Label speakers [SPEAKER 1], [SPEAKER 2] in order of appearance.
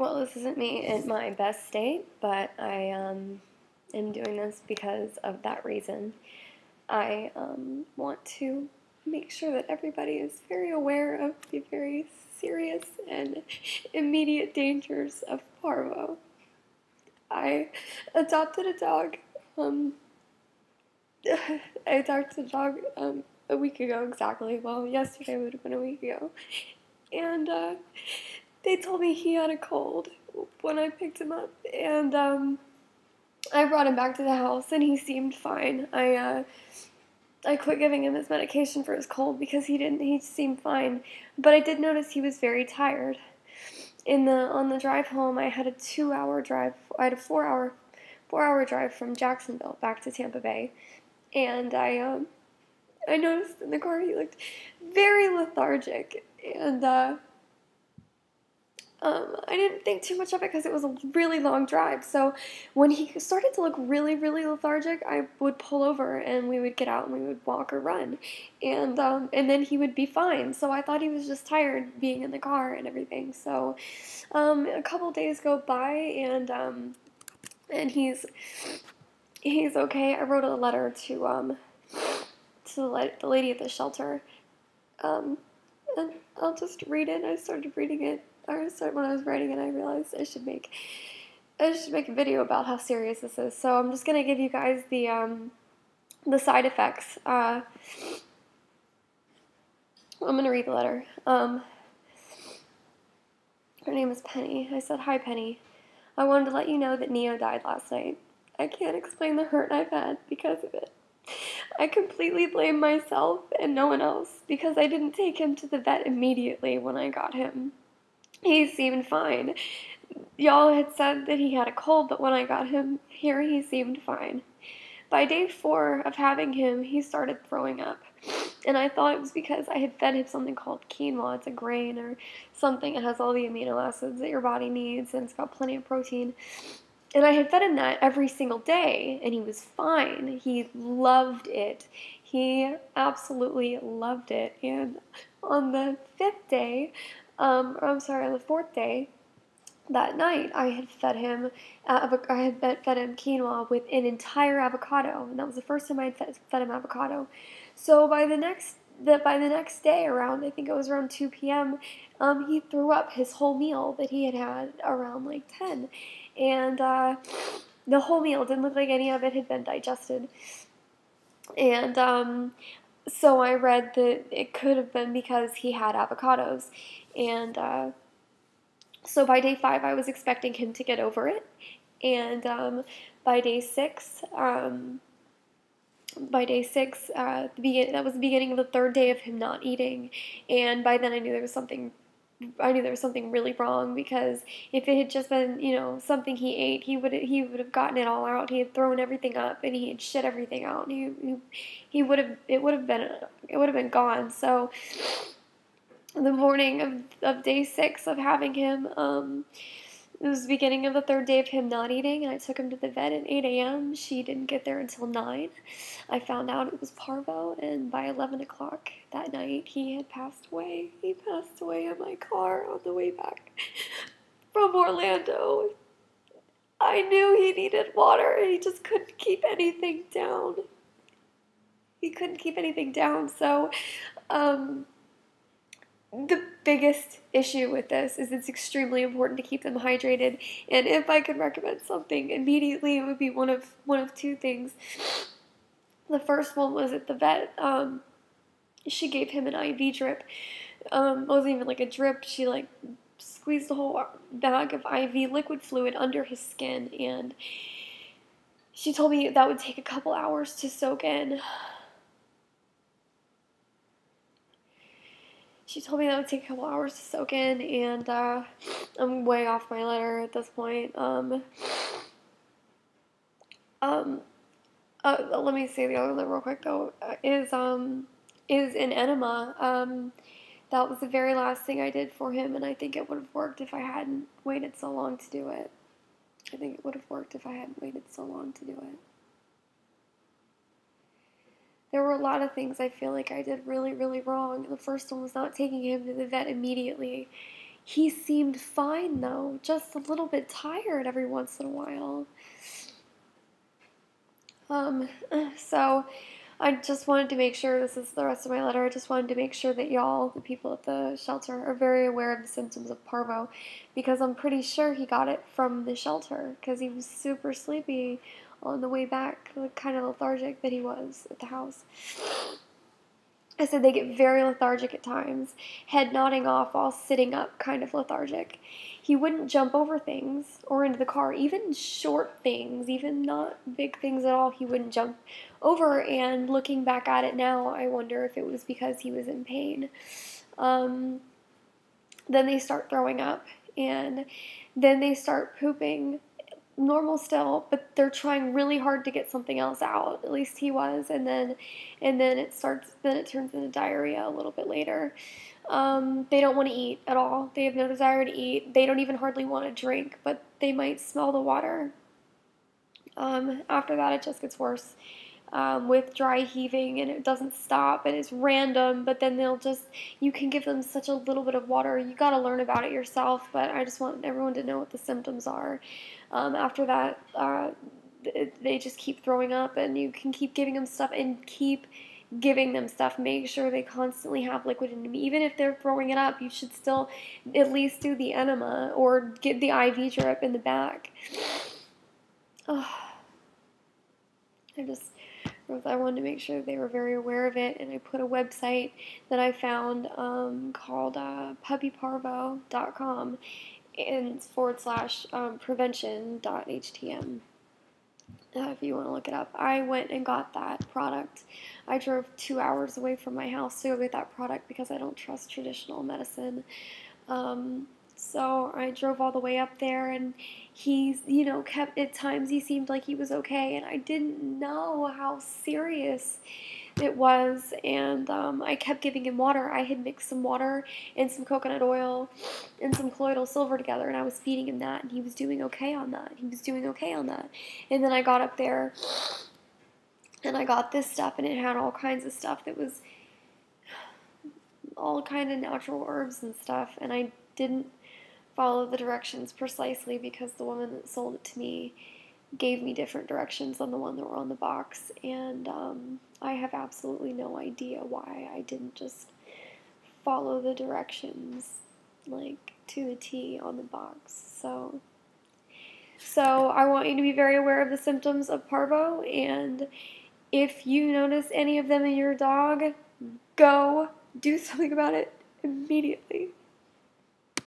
[SPEAKER 1] Well, this isn't me in my best state, but I am doing this because of that reason. I want to make sure that everybody is very aware of the very serious and immediate dangers of parvo. I adopted a dog. I adopted a dog a week ago exactly. Well, yesterday would have been a week ago. And they told me he had a cold when I picked him up, and I brought him back to the house, and he seemed fine. I quit giving him his medication for his cold because he seemed fine, but I did notice he was very tired. On the drive home, I had a 2-hour drive. I had a 4-hour drive from Jacksonville back to Tampa Bay, and I noticed in the car he looked very lethargic, and I didn't think too much of it because it was a really long drive. So when he started to look really, really lethargic, I would pull over and we would get out and we would walk or run, and then he would be fine. So I thought he was just tired being in the car and everything. So a couple days go by, and he's okay. I wrote a letter to the lady at the shelter, and I'll just read it. I started reading it. When I was writing it, I realized I should make a video about how serious this is. So I'm just gonna give you guys the side effects. I'm gonna read the letter. Her name is Penny. I said, "Hi, Penny. I wanted to let you know that Neo died last night. I can't explain the hurt I've had because of it. I completely blame myself and no one else because I didn't take him to the vet immediately when I got him. He seemed fine. Y'all had said that he had a cold, but when I got him here, he seemed fine. By day 4 of having him, he started throwing up. And I thought it was because I had fed him something called quinoa. It's a grain or something. It has all the amino acids that your body needs, and it's got plenty of protein. And I had fed him that every single day, and he was fine. He loved it. He absolutely loved it. And on the 5th day, on the 4th day, that night, I had fed him quinoa with an entire avocado, and that was the first time I had fed him avocado. So by the next day, around, I think it was around 2 p.m., he threw up his whole meal that he had around like 10, and the whole meal didn't look like any of it had been digested, and so I read that it could have been because he had avocados, and so by day 5, I was expecting him to get over it, and by day 6, that was the beginning of the 3rd day of him not eating, and by then I knew there was something really wrong, because if it had just been, something he ate, he would have gotten it all out. He had thrown everything up and he had shit everything out. It would have been gone. So the morning of day 6 of having him, it was the beginning of the 3rd day of him not eating, and I took him to the vet at 8 a.m. She didn't get there until 9. I found out it was parvo, and by 11 o'clock that night, he had passed away. He passed away in my car on the way back from Orlando. I knew he needed water, and he just couldn't keep anything down. So, the biggest issue with this is it's extremely important to keep them hydrated, and if I could recommend something immediately, it would be one of 2 things. The first one was at the vet. She gave him an IV drip. It wasn't even like a drip. She squeezed the whole bag of IV liquid fluid under his skin, and she told me that would take a couple hours to soak in. And I'm way off my letter at this point. Let me say the other one real quick though. Is an enema. That was the very last thing I did for him, and I think it would have worked if I hadn't waited so long to do it. There were a lot of things I feel like I did really, really wrong. The first one was not taking him to the vet immediately. He seemed fine, though, just a little bit tired every once in a while. So I just wanted to make sure, this is the rest of my letter, I just wanted to make sure that y'all, the people at the shelter, are very aware of the symptoms of parvo, because I'm pretty sure he got it from the shelter, because he was super sleepy on the way back, kind of lethargic that he was at the house. I said they get very lethargic at times, head nodding off while sitting up, kind of lethargic. He wouldn't jump over things or into the car, even short things, even not big things at all, he wouldn't jump over, and looking back at it now, I wonder if it was because he was in pain. Then they start throwing up, and then they start pooping. Normal still, but they're trying really hard to get something else out. At least he was, and then it turns into diarrhea a little bit later. They don't want to eat at all. They have no desire to eat. They don't even hardly want to drink, but they might smell the water. After that, it just gets worse. With dry heaving, and it doesn't stop, and it's random, but then you can give them such a little bit of water. You gotta learn about it yourself, but I just want everyone to know what the symptoms are. After that, they just keep throwing up, and you can keep giving them stuff and keep giving them stuff. Make sure they constantly have liquid in them. Even if they're throwing it up, you should still at least do the enema or get the IV drip in the back. Oh, I wanted to make sure they were very aware of it, and I put a website that I found called puppyparvo.com and / prevention.htm. If you want to look it up. I went and got that product. I drove 2 hours away from my house to go get that product because I don't trust traditional medicine. So I drove all the way up there, and he's, at times he seemed like he was okay, and I didn't know how serious it was, and I kept giving him water. I had mixed some water and some coconut oil and some colloidal silver together, and I was feeding him that, and he was doing okay on that. And then I got up there, and I got this stuff, and it had all kinds of stuff that was all kind of natural herbs and stuff, and I didn't follow the directions precisely because the woman that sold it to me gave me different directions than the one that were on the box, and I have absolutely no idea why I didn't just follow the directions like to the T on the box. So I want you to be very aware of the symptoms of parvo, and if you notice any of them in your dog, go do something about it immediately.